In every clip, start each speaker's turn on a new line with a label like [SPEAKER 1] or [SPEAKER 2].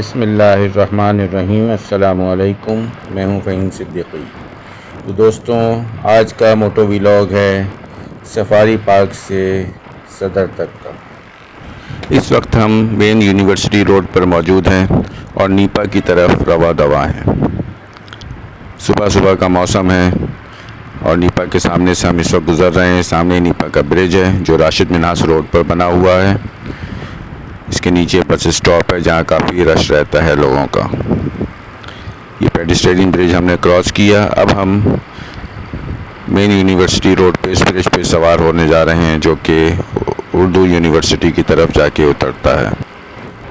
[SPEAKER 1] बिस्मिल्लाहिर्रहमानिर्रहीम। अस्सलामुअलैकुम। मैं हूं फ़हीम सिद्दीकी। तो दोस्तों, आज का मोटो व्लॉग है सफारी पार्क से सदर तक का। इस वक्त हम मेन यूनिवर्सिटी रोड पर मौजूद हैं और नीपा की तरफ रवा दवा हैं। सुबह सुबह का मौसम है और नीपा के सामने से हम इस वक्त गुज़र रहे हैं। सामने नीपा का ब्रिज है जो राशिद मिन्हास रोड पर बना हुआ है। इसके नीचे बस स्टॉप है जहाँ काफ़ी रश रहता है लोगों का। ये पेडिस्ट्रियन ब्रिज हमने क्रॉस किया। अब हम मेन यूनिवर्सिटी रोड पे इस ब्रिज पे सवार होने जा रहे हैं जो कि उर्दू यूनिवर्सिटी की तरफ जाके उतरता है।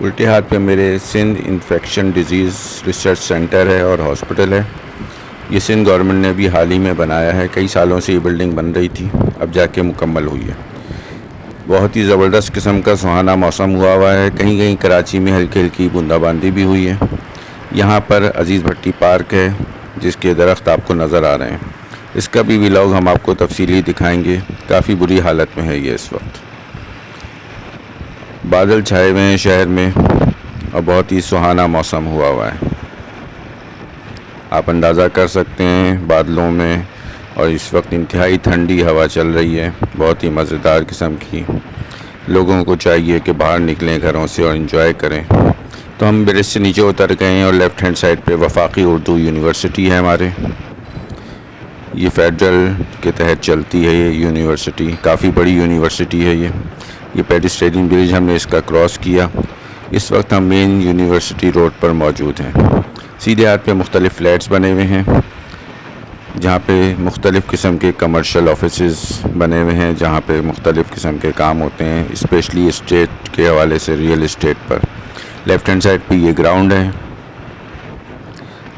[SPEAKER 1] उल्टे हाथ पे मेरे Sindh infection disease research centre है और हॉस्पिटल है। ये सिंध गवर्नमेंट ने भी हाल ही में बनाया है। कई सालों से ये बिल्डिंग बन रही थी, अब जाके मुकम्मल हुई है। बहुत ही ज़बरदस्त किस्म का सुहाना मौसम हुआ है। कहीं कहीं कराची में हल्की हल्की बूंदाबांदी भी हुई है। यहाँ पर अजीज़ भट्टी पार्क है जिसके दरख्त आपको नज़र आ रहे हैं। इसका भी व्लॉग हम आपको तफसीली दिखाएंगे। काफ़ी बुरी हालत में है ये इस वक्त। बादल छाए हुए हैं शहर में और बहुत ही सुहाना मौसम हुआ है। आप अंदाज़ा कर सकते हैं बादलों में, और इस वक्त इंतहाई ठंडी हवा चल रही है, बहुत ही मज़ेदार किस्म की। लोगों को चाहिए कि बाहर निकलें घरों से और इन्जॉय करें। तो हम ब्रिज से नीचे उतर गए हैं और लेफ़्ट हैंड साइड पे वफाकी उर्दू यूनिवर्सिटी है हमारे। ये फेडरल के तहत चलती है ये यूनिवर्सिटी। काफ़ी बड़ी यूनिवर्सिटी है ये पेडिस्ट्रियन ब्रिज हमने इसका क्रॉस किया। इस वक्त हम मेन यूनिवर्सिटी रोड पर मौजूद हैं। सीधे हाथ पे मुख्तलिफ़ फ्लैट्स बने हुए हैं जहाँ पे मुख्तलिफ़ किस्म के कमर्शियल ऑफिसेज़ बने हुए हैं, जहाँ पे मुख्तलिफ़ किस्म के काम होते हैं, स्पेशली इस्टेट के हवाले से रियल इस्टेट पर। लेफ़्ट हैंड साइड पे ये ग्राउंड है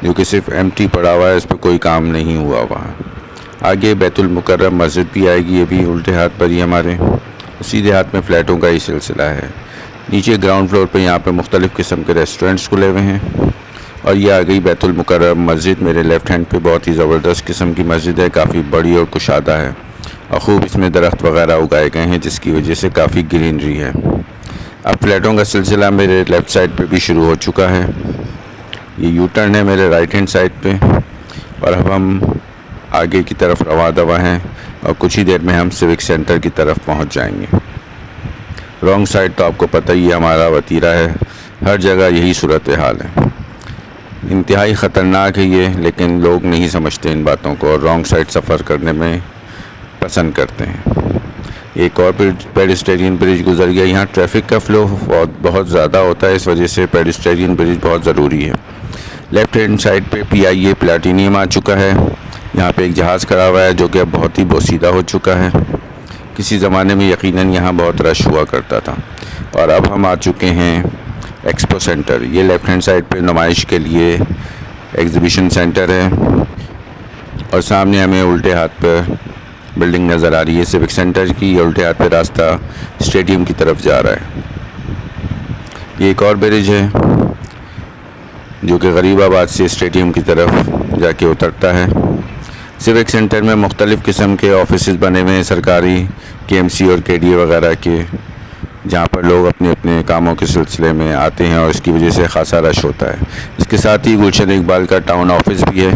[SPEAKER 1] जो कि सिर्फ एम्प्टी पड़ा हुआ है, इस पर कोई काम नहीं हुआ है। आगे बैतुल मुकर्रम मस्जिद भी आएगी, ये भी उल्टे हाथ पर ही हमारे। सीधे हाथ में फ़्लैटों का ही सिलसिला है। नीचे ग्राउंड फ्लोर पे यहाँ पे मुख्तलिफ़ किस्म के रेस्टोरेंट्स खुले हुए हैं। और ये आ गई बैतुल मुकर्रम मस्जिद। मेरे लेफ़्ट हैंड पे बहुत ही ज़बरदस्त किस्म की मस्जिद है, काफ़ी बड़ी और कुशादा है और ख़ूब इसमें दरख्त वगैरह उगाए गए हैं जिसकी वजह से काफ़ी ग्रीनरी है। अब फ्लैटों का सिलसिला मेरे लेफ़्ट साइड पे भी शुरू हो चुका है। ये यू टर्न है मेरे राइट हैंड साइड पे और अब हम आगे की तरफ रवा दवा हैं और कुछ ही देर में हम सिविक सेंटर की तरफ पहुँच जाएंगे। रॉन्ग साइड तो आपको पता ही है हमारा वतीरा है, हर जगह यही सूरत हाल है। इंतहाई ख़तरनाक है ये, लेकिन लोग नहीं समझते इन बातों को और रॉन्ग साइड सफ़र करने में पसंद करते हैं। एक और पेडिस्ट्रियन ब्रिज गुजर गया। यहाँ ट्रैफिक का फ़्लो बहुत ज़्यादा होता है, इस वजह से पेडिस्ट्रियन ब्रिज बहुत ज़रूरी है। लेफ़्ट हैंड साइड पे PIA प्लैटिनियम आ चुका है। यहाँ पे एक जहाज़ खड़ा हुआ है जो कि अब बहुत ही बोसीदा हो चुका है। किसी ज़माने में यकीनन यहाँ बहुत रश हुआ करता था। और अब हम आ चुके हैं एक्सपो सेंटर। ये लेफ़्ट हैंड साइड पे नुमाइश के लिए एग्ज़िबिशन सेंटर है और सामने हमें उल्टे हाथ पर बिल्डिंग नज़र आ रही है सिविक सेंटर की। उल्टे हाथ पे रास्ता स्टेडियम की तरफ जा रहा है। ये एक और ब्रिज है जो कि गरीबाबाद से स्टेडियम की तरफ जाके उतरता है। सिविक सेंटर में मुख्तलिफ़ किस्म के ऑफिसेज़ बने हुए हैं सरकारी, KMC और KDA वगैरह के, जहाँ पर लोग अपने अपने कामों के सिलसिले में आते हैं और इसकी वजह से ख़ासा रश होता है। इसके साथ ही गुलशन इकबाल का टाउन ऑफिस भी है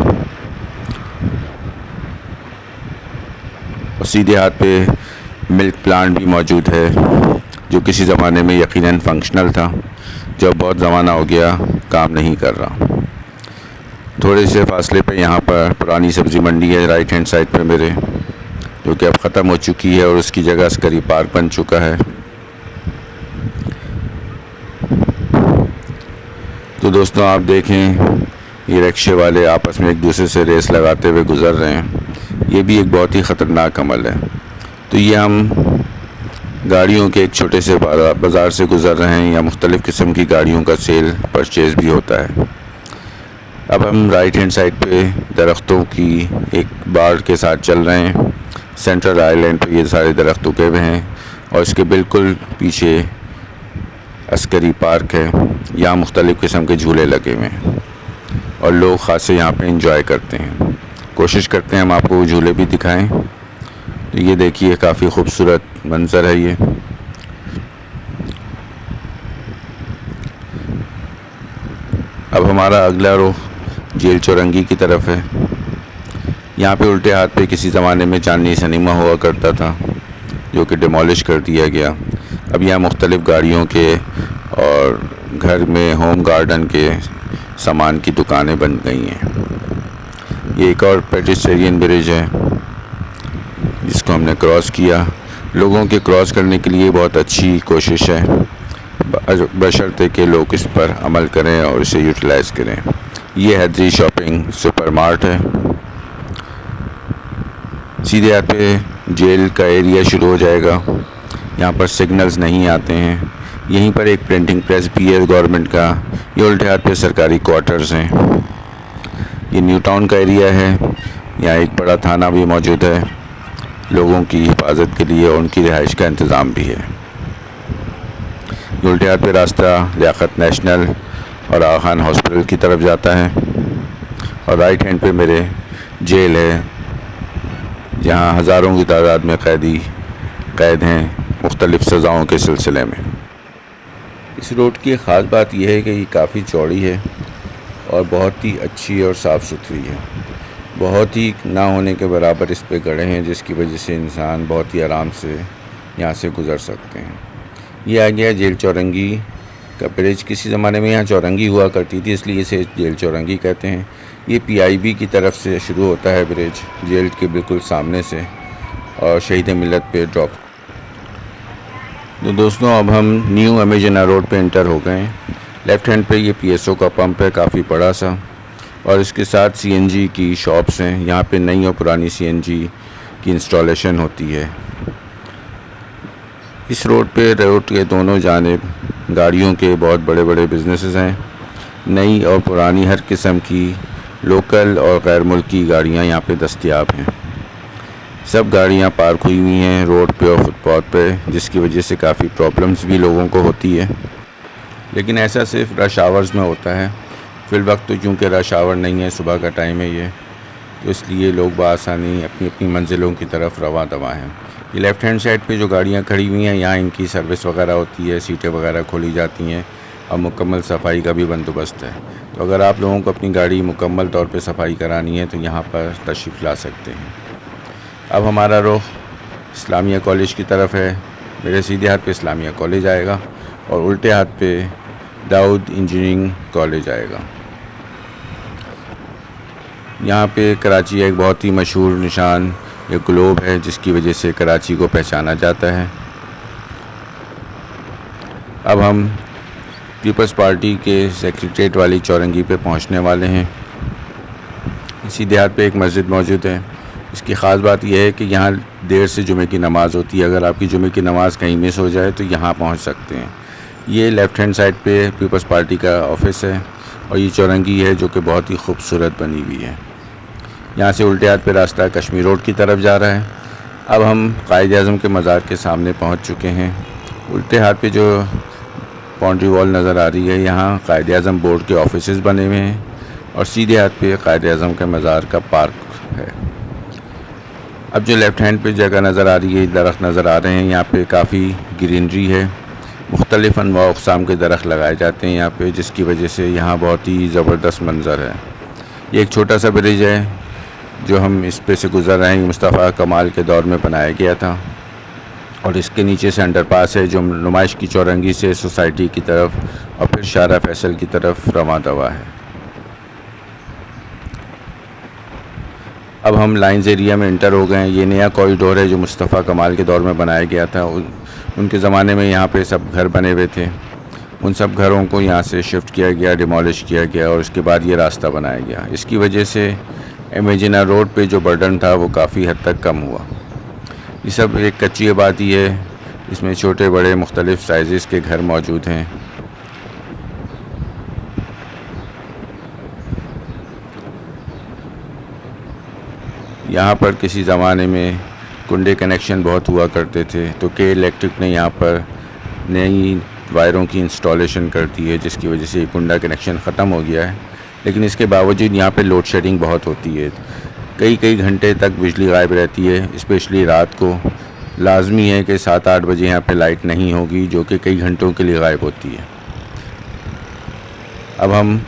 [SPEAKER 1] और सीधे हाथ पे मिल्क प्लांट भी मौजूद है जो किसी ज़माने में यकीनन फंक्शनल था, जो बहुत ज़माना हो गया काम नहीं कर रहा। थोड़े से फासले पे यहाँ पर पुरानी सब्ज़ी मंडी है राइट हैंड साइड पे मेरे, जो कि अब ख़त्म हो चुकी है और उसकी जगह अस्करी पार्क बन चुका है। तो दोस्तों आप देखें ये रिक्शे वाले आपस में एक दूसरे से रेस लगाते हुए गुज़र रहे हैं। ये भी एक बहुत ही ख़तरनाक अमल है। तो ये हम गाड़ियों के एक छोटे से बाज़ार से गुज़र रहे हैं। या मुख्तलिफ़ किस्म की गाड़ियों का सेल परचेज़ भी होता है। अब हम राइट हैंड साइड पे दरख्तों की एक बाड़ के साथ चल रहे हैं। सेंट्रल आइलैंड पे ये सारे दरख्त उगे हुए हैं और इसके बिल्कुल पीछे अस्करी पार्क है। यहाँ मुख्तलिफ़ किस्म के झूले लगे हुए हैं और लोग ख़ासे यहाँ पे इंजॉय करते हैं। कोशिश करते हैं हम आपको झूले भी दिखाएं। तो ये देखिए काफ़ी खूबसूरत मंज़र है ये। अब हमारा अगला रुख जेल चौरंगी की तरफ है। यहाँ पे उल्टे हाथ पे किसी ज़माने में चांदनी सिनेमा हुआ करता था, जो कि डिमोलिश कर दिया गया। अब यहाँ मुख्तलिफ़ गाड़ियों के और घर में होम गार्डन के सामान की दुकानें बन गई हैं। ये एक और पेडिस्ट्रियन ब्रिज है जिसको हमने क्रॉस किया। लोगों के क्रॉस करने के लिए बहुत अच्छी कोशिश है, बशर्ते कि लोग इस पर अमल करें और इसे यूटिलाइज़ करें। ये हैदरी शॉपिंग सुपरमार्ट है। सीधे हाथ पे जेल का एरिया शुरू हो जाएगा। यहाँ पर सिग्नल्स नहीं आते हैं। यहीं पर एक प्रिंटिंग प्रेस भी है गवर्नमेंट का। ये उल्टे हाथ पे सरकारी क्वार्टर्स हैं। ये न्यू टाउन का एरिया है। यहाँ एक बड़ा थाना भी मौजूद है। लोगों की हिफाजत के लिए और उनकी रिहाइश का इंतज़ाम भी है। उल्टे हाथ पे रास्ता लियाकत नेशनल और आगा खान हॉस्पिटल की तरफ जाता है और राइट हैंड पे मेरे जेल है, जहाँ हज़ारों की तादाद में कैद हैं मुख्तलिफ़ सज़ाओं के सिलसिले में। इस रोड की ख़ास बात यह है कि ये काफ़ी चौड़ी है और बहुत ही अच्छी और साफ़ सुथरी है। बहुत ही ना होने के बराबर इस पे गड्ढे हैं, जिसकी वजह से इंसान बहुत ही आराम से यहाँ से गुज़र सकते हैं। ये आ गया जेल चौरंगी का ब्रिज। किसी ज़माने में यहाँ चौरंगी हुआ करती थी, इसलिए इसे जेल चौरंगी कहते हैं। ये PIB की तरफ से शुरू होता है ब्रिज, जेल के बिल्कुल सामने से, और शहीद मिलत पे ड्रॉप। तो दोस्तों, अब हम न्यू अमेजना रोड पे इंटर हो गए हैं। लेफ़्ट हैंड पे ये PSO का पंप है, काफ़ी बड़ा सा, और इसके साथ CNG की शॉप्स हैं। यहाँ पे नई और पुरानी CNG की इंस्टॉलेशन होती है। इस रोड के दोनों जानिब गाड़ियों के बहुत बड़े बड़े बिजनेसेस हैं। नई और पुरानी हर किस्म की लोकल और गैर मुल्की गाड़ियाँ यहाँ पे दस्तयाब हैं। सब गाड़ियाँ पार्क हुई हुई हैं रोड पे और फुटपाथ पे, जिसकी वजह से काफ़ी प्रॉब्लम्स भी लोगों को होती है। लेकिन ऐसा सिर्फ रश आवर्स में होता है। फ़िल वक्त तो चूँकि रश आवर नहीं है, सुबह का टाइम है ये, तो इसलिए लोग बआसानी अपनी अपनी मंजिलों की तरफ रवा दवा हैं। ये लेफ़्ट हैंड साइड पे जो गाड़ियाँ खड़ी हुई हैं, यहाँ इनकी सर्विस वगैरह होती है, सीटें वगैरह खोली जाती हैं और मुकम्मल सफाई का भी बंदोबस्त है। तो अगर आप लोगों को अपनी गाड़ी मुकम्मल तौर पे सफाई करानी है तो यहाँ पर तशरीफ़ ला सकते हैं। अब हमारा रुख इस्लामिया कॉलेज की तरफ है। मेरे सीधे हाथ पे इस्लामिया कॉलेज आएगा और उल्टे हाथ पे दाऊद इंजीनियरिंग कॉलेज आएगा। यहाँ पे कराची एक बहुत ही मशहूर निशान एक ग्लोब है, जिसकी वजह से कराची को पहचाना जाता है। अब हम पीपल्स पार्टी के सेक्रेटरीट वाली चौरंगी पे पहुँचने वाले हैं। सीधे हाथ पे एक मस्जिद मौजूद है। इसकी ख़ास बात यह है कि यहाँ देर से जुमे की नमाज़ होती है। अगर आपकी जुमे की नमाज़ कहीं मिस हो जाए तो यहाँ पहुँच सकते हैं। ये लेफ़्ट हैंड साइड पे पीपल्स पार्टी का ऑफिस है और ये चौरंगी है जो कि बहुत ही खूबसूरत बनी हुई है। यहाँ से उल्टे हाथ पे रास्ता कश्मीर रोड की तरफ जा रहा है। अब हम कायद-ए-आज़म के मज़ार के सामने पहुँच चुके हैं। उल्टे हाथ पे जो बाउंड्री वॉल नज़र आ रही है, यहाँ कायद-ए-आज़म बोर्ड के ऑफिसेज़ बने हुए हैं और सीधे हाथ पे कायद-ए-आज़म के मज़ार का पार्क है। अब जो लेफ़्ट हैंड पे जगह नज़र आ रही है, दरख्त नज़र आ रहे हैं, यहाँ पे काफ़ी ग्रीनरी है। मुख्तलिफ़ अनवा अक़साम के दरख्त लगाए जाते हैं यहाँ पे, जिसकी वजह से यहाँ बहुत ही ज़बरदस्त मंज़र है। ये एक छोटा सा ब्रिज है जो हम इस पे से गुज़र रहे हैं। मुस्तफ़ा कमाल के दौर में बनाया गया था और इसके नीचे से अंडरपास है जो नुमाइश की चौरंगी से सोसाइटी की तरफ और फिर शारा फैसल की तरफ रवां दवा है। अब हम लाइंस एरिया में इंटर हो गए हैं। ये नया कॉरिडोर है जो मुस्तफ़ा कमाल के दौर में बनाया गया था। उनके ज़माने में यहाँ पे सब घर बने हुए थे। उन सब घरों को यहाँ से शिफ्ट किया गया, डिमोलिश किया गया और उसके बाद ये रास्ता बनाया गया। इसकी वजह से अमेजना रोड पे जो बर्डन था वो काफ़ी हद तक कम हुआ। ये सब एक कच्ची आबादी है। इसमें छोटे बड़े मुख्तलिफ़ साइज़ के घर मौजूद हैं। यहाँ पर किसी ज़माने में कुंडे कनेक्शन बहुत हुआ करते थे, तो के इलेक्ट्रिक ने यहाँ पर नई वायरों की इंस्टॉलेशन कर दी है, जिसकी वजह से ये कुंडा कनेक्शन ख़त्म हो गया है। लेकिन इसके बावजूद यहाँ पे लोड शेडिंग बहुत होती है। कई घंटे तक बिजली गायब रहती है, स्पेशली रात को। लाजमी है कि 7-8 बजे यहाँ पे लाइट नहीं होगी, जो कि कई घंटों के लिए गायब होती है। अब हम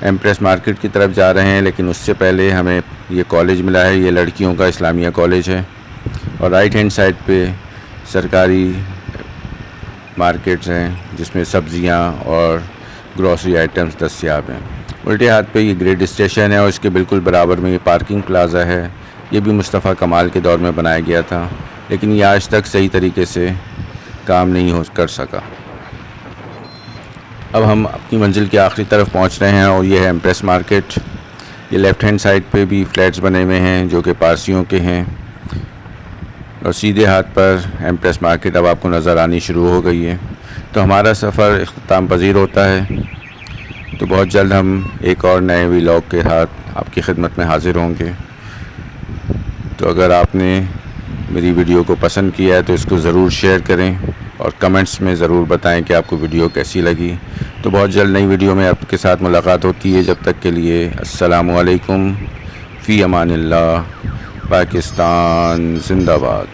[SPEAKER 1] एम्प्रेस मार्केट की तरफ जा रहे हैं, लेकिन उससे पहले हमें ये कॉलेज मिला है। ये लड़कियों का इस्लामिया कॉलेज है और राइट हैंड साइड पे सरकारी मार्केट्स हैं जिसमें सब्ज़ियाँ और ग्रॉसरी आइटम्स दस्तयाब हैं। उल्टे हाथ पे ये ग्रेड स्टेशन है और इसके बिल्कुल बराबर में ये पार्किंग प्लाज़ा है। ये भी मुस्तफ़ा कमाल के दौर में बनाया गया था, लेकिन ये आज तक सही तरीके से काम नहीं हो कर सका। अब हम अपनी मंजिल की आखिरी तरफ पहुंच रहे हैं और ये है एम्प्रेस मार्केट। ये लेफ़्ट हैंड साइड पे भी फ्लैट्स बने हुए हैं जो कि पारसियों के हैं और सीधे हाथ पर एम्प्रेस मार्केट अब आपको नज़र आनी शुरू हो गई है। तो हमारा सफ़र इख्तिताम पज़ीर होता है। तो बहुत जल्द हम एक और नए व्लॉग के साथ आपकी खिदमत में हाज़िर होंगे। तो अगर आपने मेरी वीडियो को पसंद किया है तो इसको ज़रूर शेयर करें और कमेंट्स में ज़रूर बताएं कि आपको वीडियो कैसी लगी। तो बहुत जल्द नई वीडियो में आपके साथ मुलाकात होती है। जब तक के लिए अस्सलामु अलैकुम, फ़ी अमानिल्लाह, पाकिस्तान ज़िंदाबाद।